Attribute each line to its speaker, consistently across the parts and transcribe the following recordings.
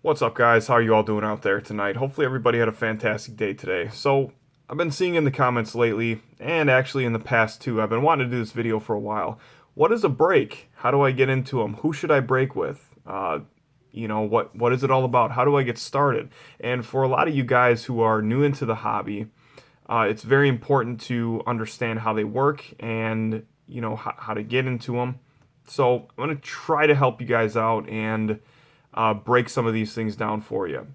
Speaker 1: What's up, guys? How are you all doing out there tonight? Hopefully everybody had a fantastic day today. So, I've been seeing in the comments lately, and actually in the past too, I've been wanting to do this video for a while. What is a break? How do I get into them? Who should I break with? What is it all about? How do I get started? And for a lot of you guys who are new into the hobby, it's very important to understand how they work and, how to get into them. So, I'm going to try to help you guys out and break some of these things down for you.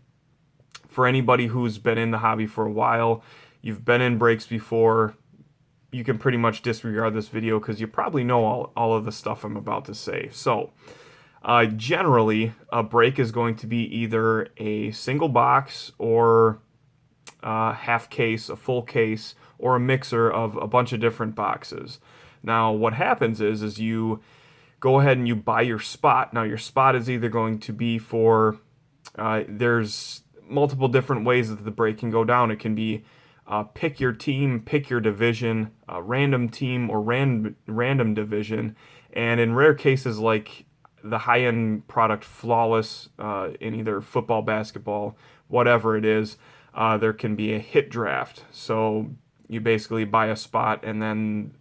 Speaker 1: For anybody who's been in the hobby for a while, you've been in breaks before, you can pretty much disregard this video because you probably know all of the stuff I'm about to say. So, generally, a break is going to be either a single box or a half case, a full case, or a mixer of a bunch of different boxes. Now, what happens is you go ahead and you buy your spot. Now, your spot is either going to be for, there's multiple different ways that the break can go down. It can be pick your team, pick your division, random team, or random division. And in rare cases like the high-end product Flawless, in either football, basketball, whatever it is, there can be a hit draft. So you basically buy a spot and then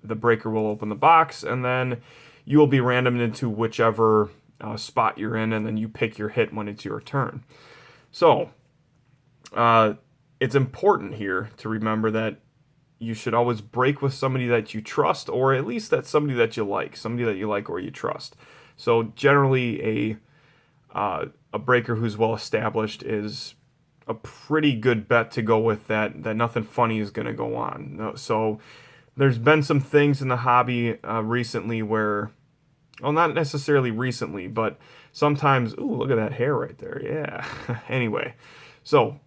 Speaker 1: the breaker will open the box, and then you will be randomed into whichever spot you're in, and then you pick your hit when it's your turn. So, it's important here to remember that you should always break with somebody that you trust, or at least that's somebody that you like or you trust. So generally, a breaker who's well established is a pretty good bet to go with that nothing funny is going to go on. So there's been some things in the hobby recently where, well, not necessarily recently, but sometimes, ooh, look at that hair right there. Yeah. Anyway, so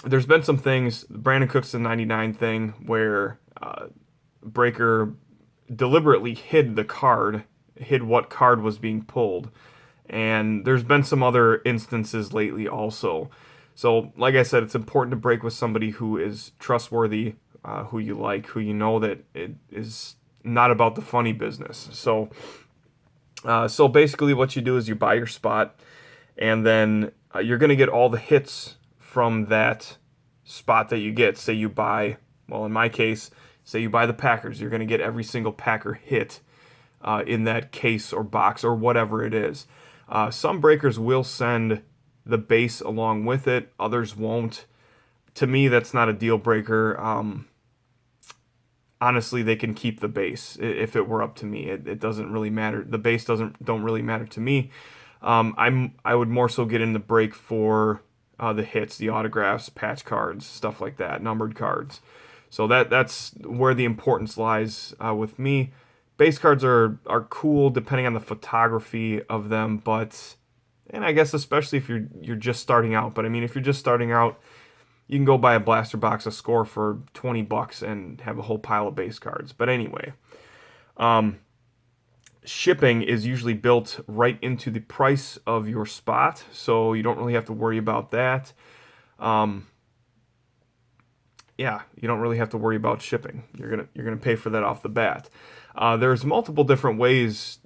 Speaker 1: there's been some things, Brandon Cook's the 99 thing, where Breaker deliberately hid what card was being pulled. And there's been some other instances lately also. So, like I said, it's important to break with somebody who is trustworthy, who you like, who you know that it is not about the funny business. So basically what you do is you buy your spot, and then you're going to get all the hits from that spot that you get. Say you buy, well, in my case, say you buy the Packers, you're going to get every single Packer hit in that case or box or whatever it is. Some breakers will send the base along with it, others won't. To me, that's not a deal breaker. Honestly, they can keep the base if it were up to me. It doesn't really matter. The base don't really matter to me. I would more so get in the break for the hits, the autographs, patch cards, stuff like that, numbered cards. So that's where the importance lies with me. Base cards are cool depending on the photography of them, and I guess especially if you're just starting out. But I mean, if you're just starting out, you can go buy a blaster box of Score for $20 and have a whole pile of base cards. But anyway, shipping is usually built right into the price of your spot, so you don't really have to worry about that. Yeah, you don't really have to worry about shipping. You're gonna pay for that off the bat. There's multiple different ways,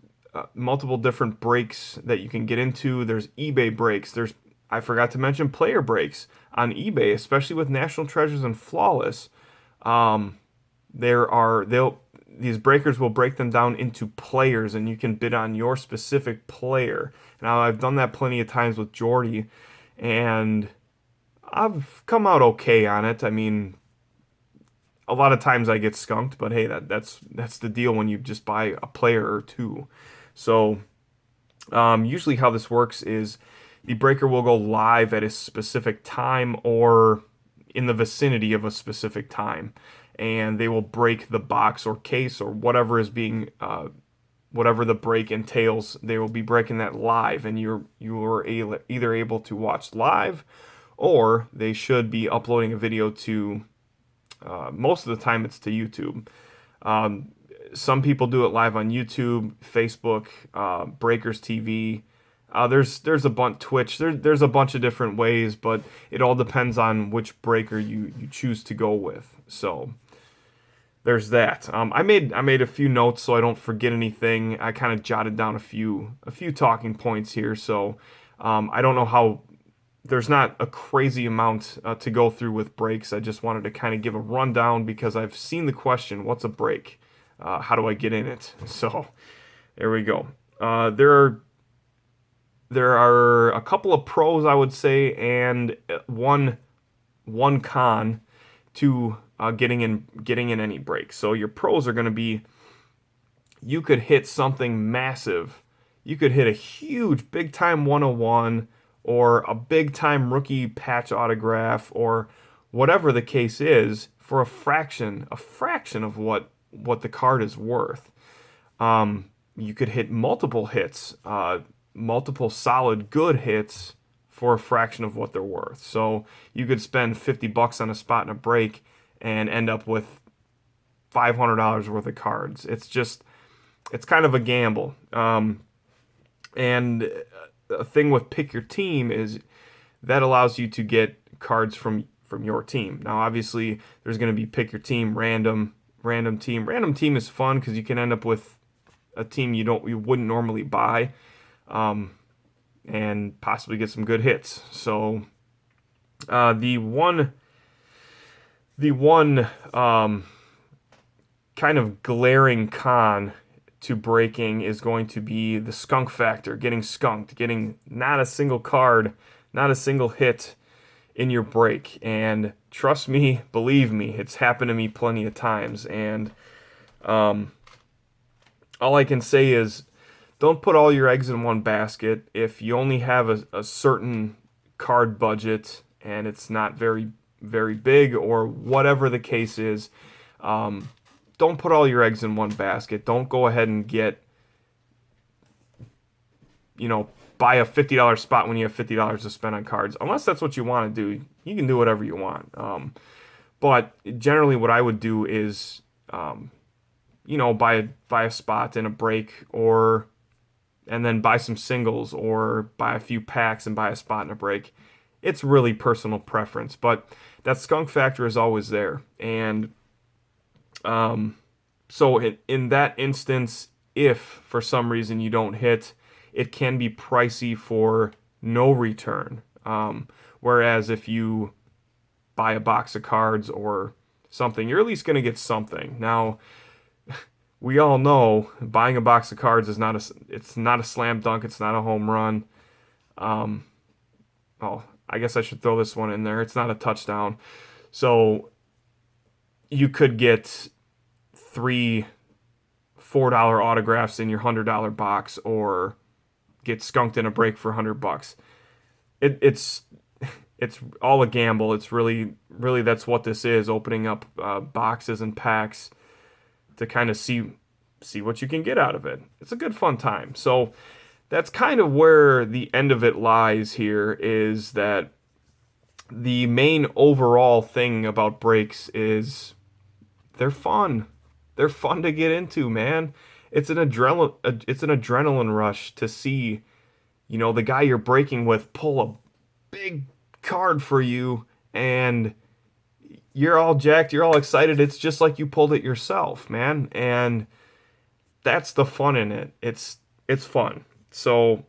Speaker 1: multiple different breaks that you can get into. There's eBay breaks. I forgot to mention player breaks on eBay, especially with National Treasures and Flawless. These breakers will break them down into players, and you can bid on your specific player. Now, I've done that plenty of times with Jordy, and I've come out okay on it. I mean, a lot of times I get skunked, but hey, that's the deal when you just buy a player or two. So usually how this works is the breaker will go live at a specific time or in the vicinity of a specific time, and they will break the box or case or whatever is being whatever the break entails. They will be breaking that live, and you are either able to watch live, or they should be uploading a video to. Most of the time, it's to YouTube. Some people do it live on YouTube, Facebook, Breakers TV. There's a bunch Twitch. There's a bunch of different ways, but it all depends on which breaker you choose to go with. So there's that. I made a few notes so I don't forget anything. I kind of jotted down a few talking points here. So I don't know how. There's not a crazy amount to go through with brakes. I just wanted to kind of give a rundown because I've seen the question, what's a brake? How do I get in it? So there we go. There are a couple of pros, I would say, and one con to getting in any brake. So your pros are going to be, you could hit something massive. You could hit a huge big time 101 or a big time rookie patch autograph or whatever the case is for a fraction of what the card is worth. You could hit multiple hits, multiple solid good hits for a fraction of what they're worth. So you could spend $50 on a spot in a break and end up with $500 worth of cards. It's kind of a gamble. And a thing with pick your team is that allows you to get cards from your team. Now, obviously, there's going to be pick your team, random team. Random team is fun because you can end up with a team you wouldn't normally buy, and possibly get some good hits. So the one kind of glaring con to breaking is going to be the skunk factor, getting skunked, getting not a single card, not a single hit in your break. And trust me, believe me, it's happened to me plenty of times. And all I can say is, don't put all your eggs in one basket. If you only have a certain card budget and it's not very, very big or whatever the case is, don't put all your eggs in one basket. Don't go ahead and buy a $50 spot when you have $50 to spend on cards. Unless that's what you want to do, you can do whatever you want. But generally what I would do is, buy a spot in a break, and then buy some singles, or buy a few packs and buy a spot in a break. It's really personal preference, but that skunk factor is always there. And so in that instance, if for some reason you don't hit, it can be pricey for no return. Whereas if you buy a box of cards or something, you're at least going to get something. Now, we all know buying a box of cards is not a slam dunk. It's not a home run. I guess I should throw this one in there. It's not a touchdown. So you could get 3 $4 autographs in your $100 box, or get skunked in a break for $100. It's all a gamble. It's really that's what this is, opening up boxes and packs to kind of see what you can get out of it. It's a good fun time. So that's kind of where the end of it lies here, is that the main overall thing about breaks is they're fun. They're fun to get into, man. It's an adrenaline rush to see, the guy you're breaking with pull a big card for you, and you're all jacked, you're all excited. It's just like you pulled it yourself, man. And that's the fun in it. It's fun. So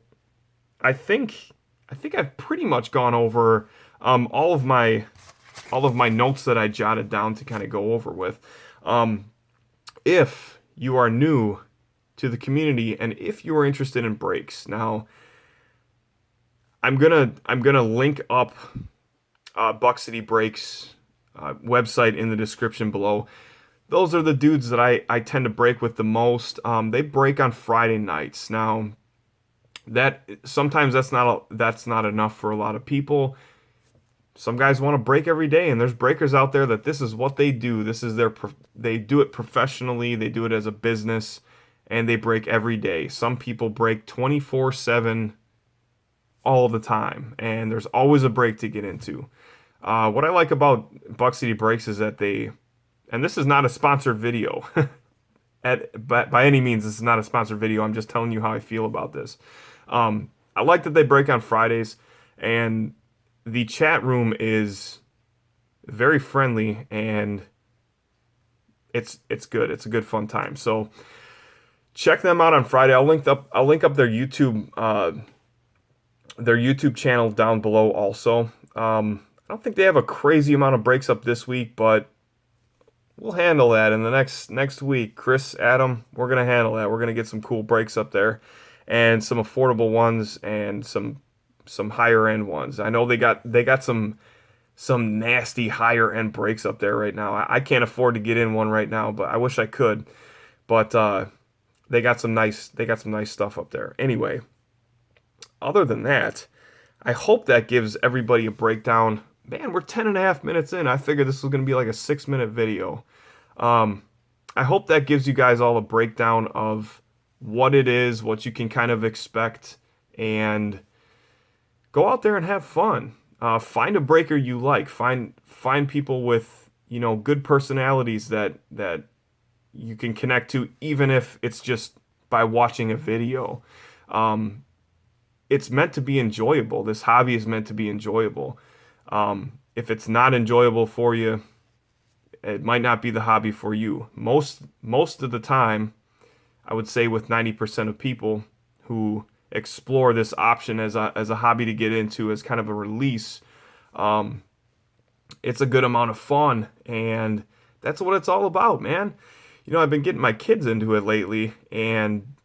Speaker 1: I think I've pretty much gone over all of my notes that I jotted down to kind of go over with. If you are new to the community and if you are interested in breaks, now I'm gonna link up Buck City Breaks website in the description below. Those are the dudes that I tend to break with the most. They break on Friday nights. Now, sometimes that's not enough for a lot of people. Some guys want to break every day, and there's breakers out there that this is what they do. They do it professionally. They do it as a business, and they break every day. Some people break 24/7 all the time, and there's always a break to get into. What I like about Buck City Breaks is that and this is not a sponsored video. By any means, this is not a sponsored video. I'm just telling you how I feel about this. I like that they break on Fridays, and the chat room is very friendly, and it's good. It's a good fun time. So check them out on Friday. I'll link up their YouTube their YouTube channel down below also. I don't think they have a crazy amount of breaks up this week, but we'll handle that in the next week. Chris, Adam, we're gonna handle that. We're gonna get some cool breaks up there, and some affordable ones, and some higher end ones. I know they got some nasty higher end breaks up there right now. I can't afford to get in one right now, but I wish I could. But they got some nice stuff up there. Anyway, other than that, I hope that gives everybody a breakdown. Man, we're 10 and a half minutes in. I figured this was going to be like a 6-minute video. Um, I hope that gives you guys all a breakdown of what it is, what you can kind of expect, and go out there and have fun. Find a breaker you like. Find people with, good personalities that you can connect to, even if it's just by watching a video. It's meant to be enjoyable. This hobby is meant to be enjoyable. If it's not enjoyable for you, it might not be the hobby for you. Most of the time, I would say with 90% of people who explore this option as a hobby to get into, as kind of a release, it's a good amount of fun, and that's what it's all about, man. I've been getting my kids into it lately, and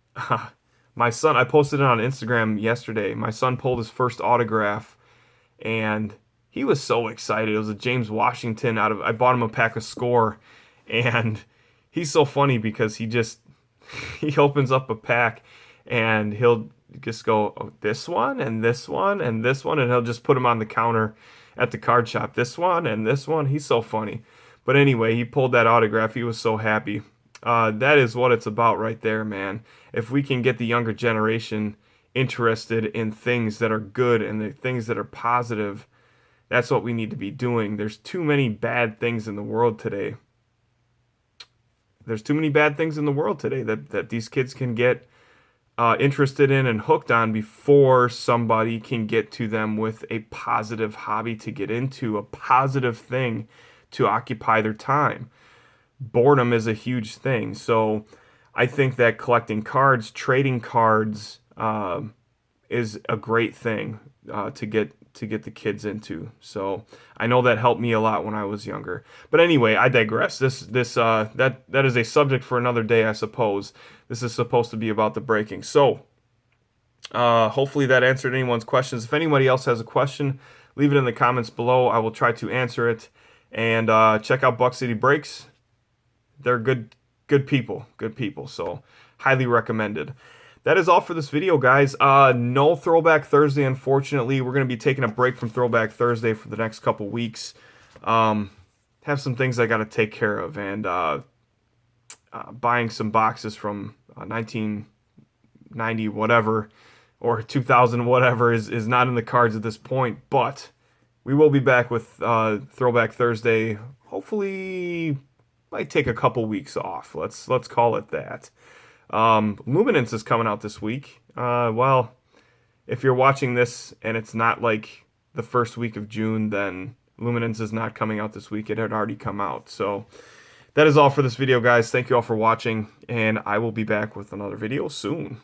Speaker 1: my son, I posted it on Instagram yesterday. My son pulled his first autograph, and he was so excited. It was a James Washington I bought him a pack of Score, and he's so funny because he opens up a pack, and he'll just go, oh, this one, and this one, and this one, and he'll just put them on the counter at the card shop. This one, and this one. He's so funny. But anyway, he pulled that autograph. He was so happy. That is what it's about right there, man. If we can get the younger generation interested in things that are good and the things that are positive, that's what we need to be doing. There's too many bad things in the world today. There's too many bad things in the world today that these kids can get interested in and hooked on before somebody can get to them with a positive hobby to get into, a positive thing to occupy their time. Boredom is a huge thing. So I think that collecting cards, trading cards, is a great thing to get the kids into. So I know that helped me a lot when I was younger. But anyway, I digress. That is a subject for another day, I suppose. This is supposed to be about the breaking. So hopefully that answered anyone's questions. If anybody else has a question, leave it in the comments below. I will try to answer it. And check out Buck City Breaks. They're good people. Good people. So highly recommended. That is all for this video, guys. No Throwback Thursday, unfortunately. We're going to be taking a break from Throwback Thursday for the next couple weeks. Have some things I got to take care of. And buying some boxes from 1990 whatever or 2000 whatever is not in the cards at this point. But we will be back with Throwback Thursday. Hopefully, might take a couple weeks off. Let's call it that. Luminance is coming out this week. Well, if you're watching this and it's not like the first week of June, then Luminance is not coming out this week. It had already come out. So that is all for this video, guys. Thank you all for watching, and I will be back with another video soon.